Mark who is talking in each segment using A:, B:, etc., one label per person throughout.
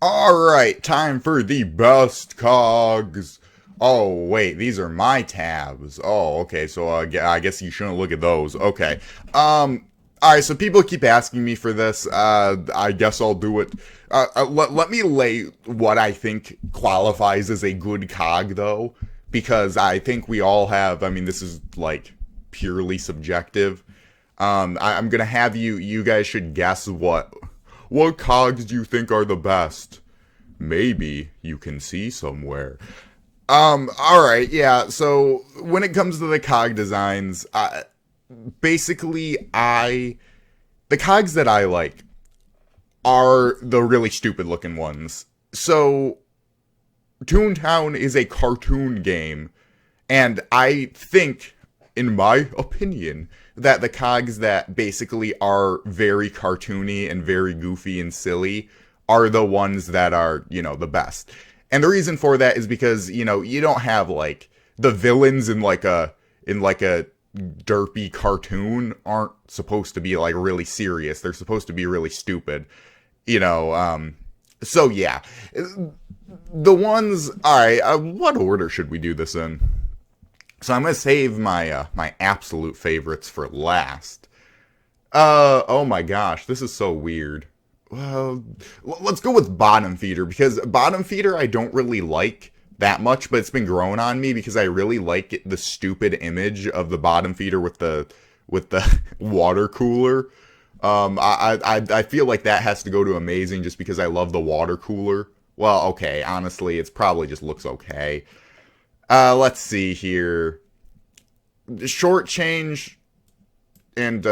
A: Alright, time for the best cogs. Oh, wait, these are my tabs. Oh, okay, so I guess you shouldn't look at those. Okay. Alright, so people keep asking me for this. I guess I'll do it. Let me lay what I think qualifies as a good cog, though. Because I think we all have, I mean, this is, like, purely subjective. I'm gonna have you guys should guess what cogs do you think are the best? Maybe you can see somewhere. Alright, yeah, so when it comes to the cog designs, basically, the cogs that I like are the really stupid looking ones. So, Toontown is a cartoon game, and I think, in my opinion, that the cogs that basically are very cartoony and very goofy and silly are the ones that are, the best. And the reason for that is because, you don't have like the villains in like a derpy cartoon aren't supposed to be like really serious. They're supposed to be really stupid. So yeah. The ones, alright, what order should we do this in? So I'm gonna save my my absolute favorites for last. Oh my gosh, this is so weird. Well, let's go with bottom feeder, because bottom feeder I don't really like that much, but it's been growing on me because I really like the stupid image of the bottom feeder with the water cooler. I feel like that has to go to amazing just because I love the water cooler. Well, okay, honestly, it's probably just looks okay. Let's see here. Short change and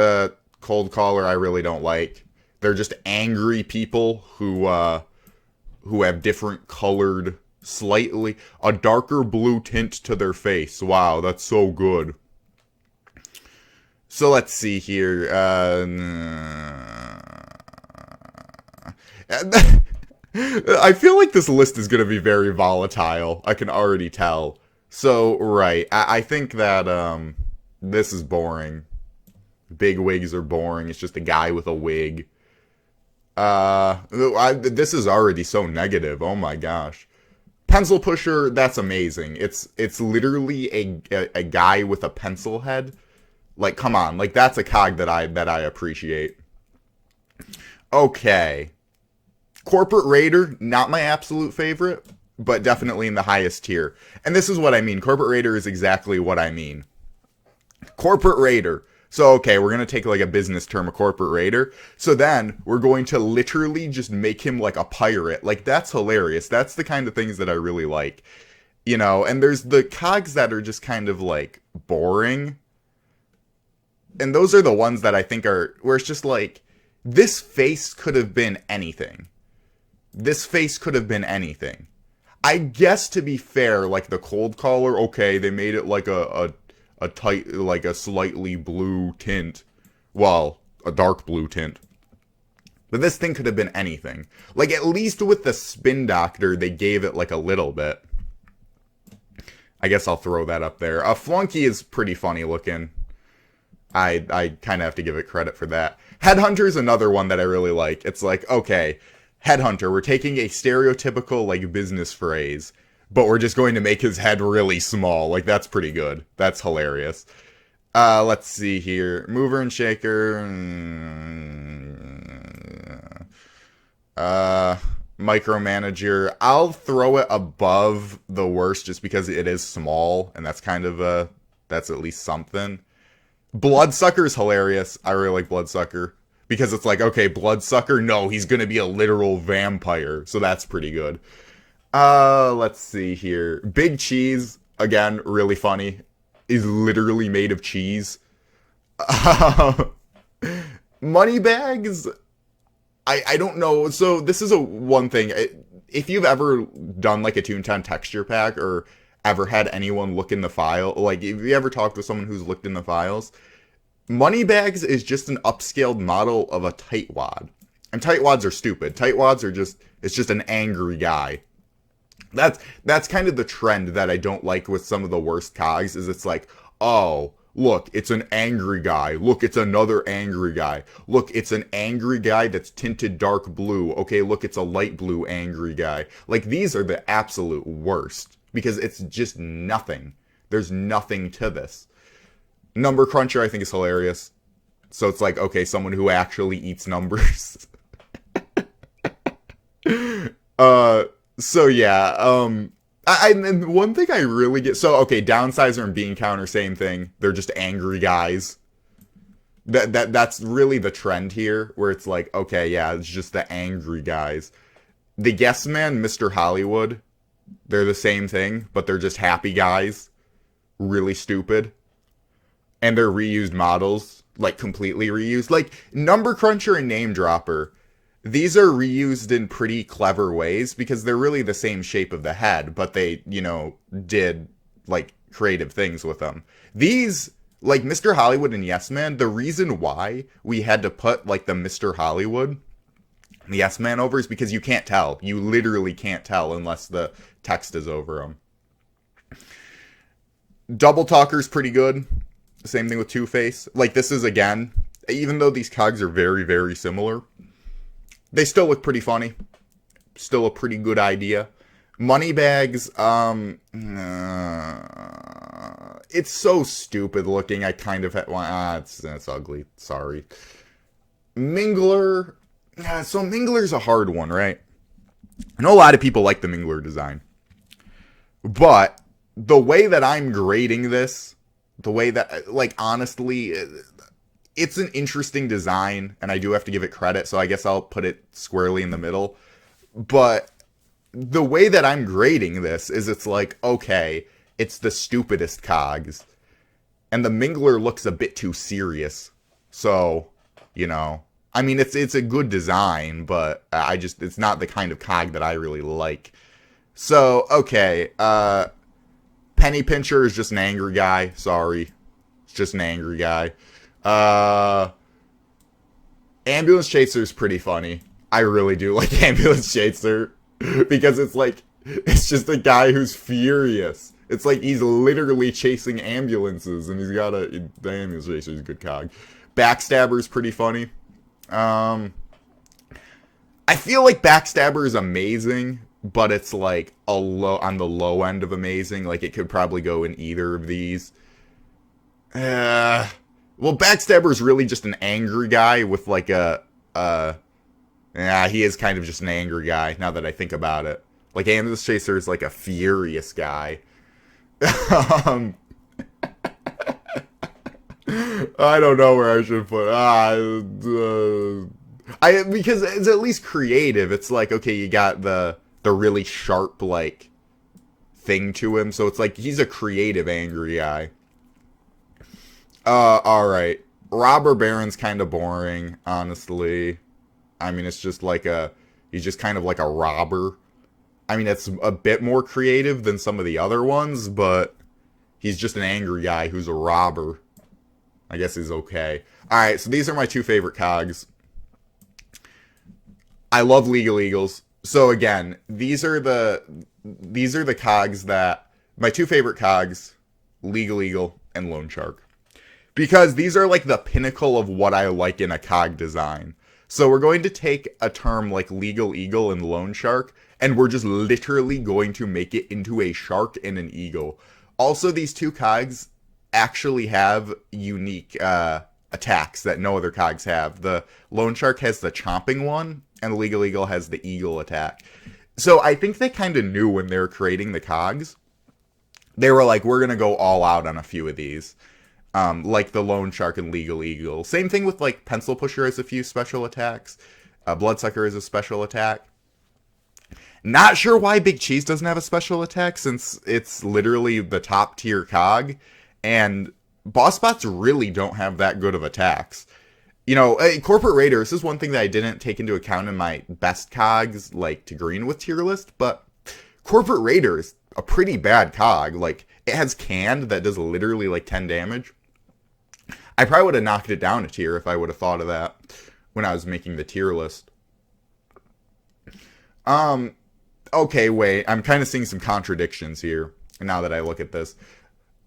A: cold caller I really don't like. They're just angry people who have different colored, slightly a darker blue tint to their face. Wow, that's so good. So let's see here. I feel like this list is going to be very volatile. I can already tell. So, right. I think that this is boring. Big wigs are boring. It's just a guy with a wig. This is already so negative. Oh my gosh. Pencil pusher, that's amazing. It's literally a guy with a pencil head. Like, come on. Like, that's a cog that I appreciate. Okay. Corporate Raider, not my absolute favorite, but definitely in the highest tier. And this is what I mean. Corporate Raider is exactly what I mean. Corporate Raider. So, okay, we're going to take like a business term, a corporate raider. So then we're going to literally just make him like a pirate. Like, that's hilarious. That's the kind of things that I really like. And there's the cogs that are just kind of like boring. And those are the ones that I think are, where it's just like, this face could have been anything. This face could have been anything. I guess to be fair, like the cold collar, okay, they made it like a tight, like a slightly blue tint. Well, a dark blue tint. But this thing could have been anything. Like, at least with the Spin Doctor, they gave it like a little bit. I guess I'll throw that up there. Flunky is pretty funny looking. I kind of have to give it credit for that. Headhunter's another one that I really like. It's like, okay, Headhunter, we're taking a stereotypical, like, business phrase, but we're just going to make his head really small. Like, that's pretty good. That's hilarious. Let's see here. Mover and Shaker. Micromanager. I'll throw it above the worst just because it is small, and that's kind of that's at least something. Bloodsucker is hilarious. I really like Bloodsucker. Because it's like, okay, Bloodsucker, no, he's gonna be a literal vampire. So that's pretty good. Let's see here. Big Cheese, again, really funny. Is literally made of cheese. Moneybags, I don't know. So this is one thing. If you've ever done like a Toontown texture pack or ever had anyone look in the file, like if you ever talked to someone who's looked in the files, Moneybags is just an upscaled model of a tightwad. And tightwads are stupid. Tightwads are it's just an angry guy. That's kind of the trend that I don't like with some of the worst cogs, is it's like, oh, Look, it's an angry guy. Look, it's another angry guy. Look, it's an angry guy that's tinted dark blue. Okay, look, it's a light blue angry guy. Like, these are the absolute worst because it's just nothing. There's nothing to this. Number cruncher, I think, is hilarious. So it's like, okay, someone who actually eats numbers. So yeah, and one thing I really get, so okay, downsizer and bean counter, same thing. They're just angry guys. That's really the trend here, where it's like, okay, yeah, it's just the angry guys. The Yes Man, Mr. Hollywood, they're the same thing, but they're just happy guys. Really stupid. And they're reused models, like completely reused. Like, Number Cruncher and Name Dropper, these are reused in pretty clever ways because they're really the same shape of the head, but they, did, like, creative things with them. These, like, Mr. Hollywood and Yes Man, the reason why we had to put, like, the Mr. Hollywood, the Yes Man over is because you can't tell. You literally can't tell unless the text is over them. Double Talker's pretty good. Same thing with Two-Face. Like, this is, again, even though these cogs are very, very similar, they still look pretty funny. Still a pretty good idea. Moneybags, it's so stupid looking. I kind of it's ugly. Sorry. Mingler, so Mingler's a hard one, right? I know a lot of people like the Mingler design. But the way that I'm grading this, the way that, like, honestly, it's an interesting design, and I do have to give it credit, so I guess I'll put it squarely in the middle. But the way that I'm grading this is it's like, okay, it's the stupidest cogs. And the Mingler looks a bit too serious. So, I mean, it's a good design, but it's not the kind of cog that I really like. So, okay, Penny Pincher is just an angry guy. Sorry. It's just an angry guy. Ambulance Chaser is pretty funny. I really do like Ambulance Chaser because it's just a guy who's furious. It's like he's literally chasing ambulances and he's got the Ambulance Chaser is a good cog. Backstabber is pretty funny. I feel like Backstabber is amazing, but it's like on the low end of amazing. Like, it could probably go in either of these. Well, Backstabber is really just an angry guy with like he is kind of just an angry guy now that I think about it. Like, Ambulance Chaser is like a furious guy. I don't know where I should put because it's at least creative. It's like, okay, you got the really sharp, like, thing to him, so it's like he's a creative angry guy. Alright. Robber Baron's kind of boring, honestly. I mean, it's just like he's just kind of like a robber. I mean, it's a bit more creative than some of the other ones, but he's just an angry guy who's a robber. I guess he's okay. Alright, so these are my two favorite cogs. I love Legal Eagles. So again, these are the cogs that, my two favorite cogs, Legal Eagle and Loan Shark. Because these are like the pinnacle of what I like in a cog design. So we're going to take a term like Legal Eagle and Loan Shark, and we're just literally going to make it into a shark and an eagle. Also, these two cogs actually have unique attacks that no other cogs have. The Loan Shark has the chomping one, and Legal Eagle has the eagle attack. So I think they kind of knew when they were creating the cogs. They were like, we're going to go all out on a few of these. Like the Loan Shark and Legal Eagle. Same thing with, like, Pencil Pusher has a few special attacks. Bloodsucker is a special attack. Not sure why Big Cheese doesn't have a special attack, since it's literally the top tier cog. And boss bots really don't have that good of attacks. Corporate Raiders is one thing that I didn't take into account in my best cogs, like, to green with tier list. But Corporate Raiders, a pretty bad cog. Like, it has canned that does literally, like, 10 damage. I probably would have knocked it down a tier if I would have thought of that when I was making the tier list. Okay, wait. I'm kind of seeing some contradictions here now that I look at this.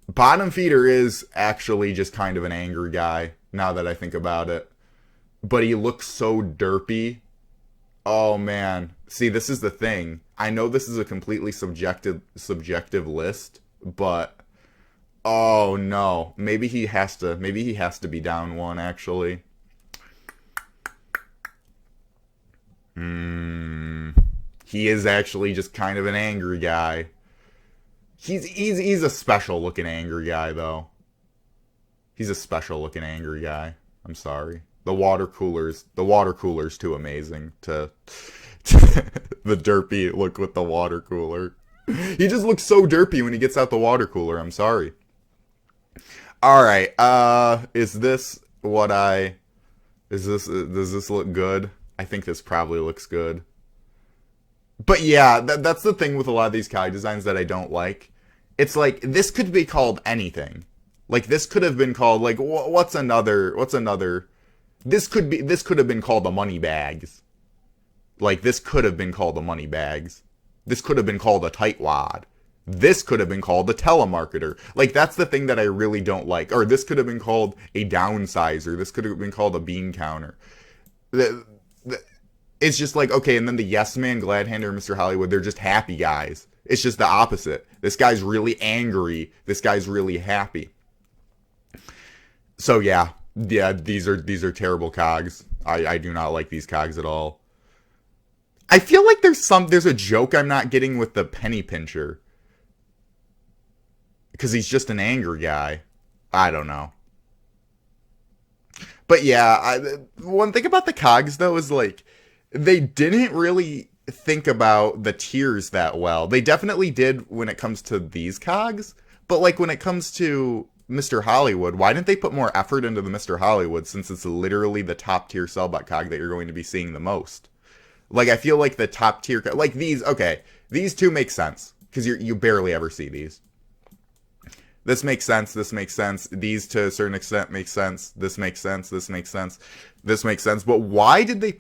A: Bottom feeder is actually just kind of an angry guy, now that I think about it. But he looks so derpy. Oh man. See, this is the thing. I know this is a completely subjective list, but oh no. Maybe he has to be down one actually. He is actually just kind of an angry guy. He's a special looking angry guy though. He's a special looking angry guy. I'm sorry. The water cooler's too amazing to the derpy look with the water cooler. He just looks so derpy when he gets out the water cooler. I'm sorry. All right. Is this what I is this does this look good? I think this probably looks good. But yeah, that's the thing with a lot of these Kai designs that I don't like. It's like this could be called anything. Like this could have been called like what's another this could have been called the money bags. Like this could have been called the money bags. This could have been called a tightwad. This could have been called a telemarketer. Like that's the thing that I really don't like. Or this could have been called a downsizer. This could have been called a bean counter. It's just like, okay, and then the Yes Man, Gladhander, and Mr. Hollywood, they're just happy guys. It's just the opposite. This guy's really angry. This guy's really happy. So yeah, these are terrible cogs. I do not like these cogs at all. I feel like there's a joke I'm not getting with the penny pincher. Because he's just an angry guy. I don't know. But yeah, one thing about the cogs though is like they didn't really think about the tiers that well. They definitely did when it comes to these cogs, but like when it comes to Mr. Hollywood, why didn't they put more effort into the Mr. Hollywood since it's literally the top tier Cellbot cog that you're going to be seeing the most? Like I feel like the top tier like these, okay, these two make sense because you barely ever see these. This makes sense. This makes sense. These, to a certain extent, make sense. This makes sense. This makes sense. This makes sense. But why did they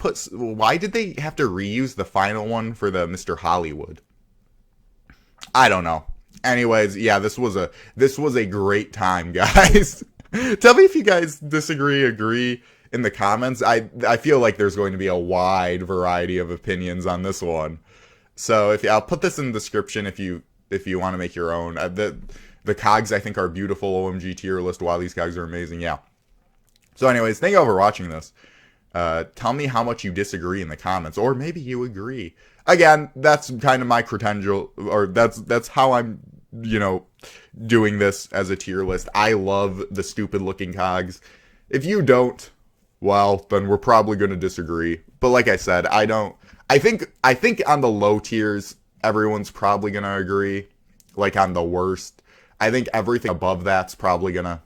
A: have to reuse the final one for the Mr. Hollywood? I don't know. Anyways, yeah, this was a great time, guys. Tell me if you guys disagree, agree in the comments. I feel like there's going to be a wide variety of opinions on this one. So I'll put this in the description if you want to make your own. The cogs, I think, are beautiful. OMG tier list. Wow, these cogs are amazing. Yeah. So anyways, thank you all for watching this. Tell me how much you disagree in the comments. Or maybe you agree. Again, that's kind of my credential. Or that's how I'm, doing this as a tier list. I love the stupid looking cogs. If you don't, well, then we're probably going to disagree. But like I said, I don't. I think on the low tiers, everyone's probably going to agree. Like on the worst. I think everything above that's probably gonna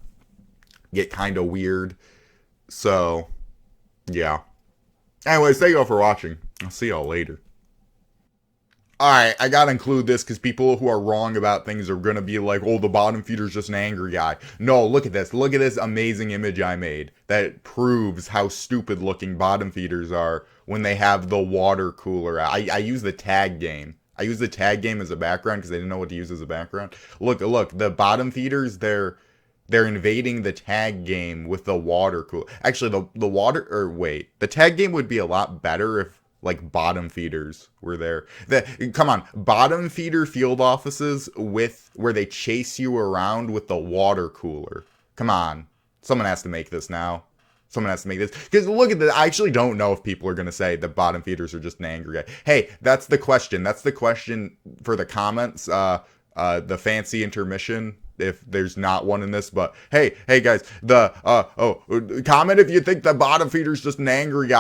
A: get kind of weird. So, yeah. Anyways, thank you all for watching. I'll see y'all later. Alright, I gotta include this because people who are wrong about things are gonna be like, oh, the bottom feeder's just an angry guy. No, look at this. Look at this amazing image I made that proves how stupid looking bottom feeders are when they have the water cooler. I use the tag game. I use the tag game as a background because I didn't know what to use as a background. Look, the bottom feeders, they're invading the tag game with the water cooler. Actually, the tag game would be a lot better if like bottom feeders were there. Come on, bottom feeder field offices where they chase you around with the water cooler. Come on, someone has to make this now. Someone has to make this. Because look at this. I actually don't know if people are going to say the bottom feeders are just an angry guy. Hey, that's the question. That's the question for the comments. The fancy intermission, if there's not one in this. But hey guys, comment if you think the bottom feeder's just an angry guy.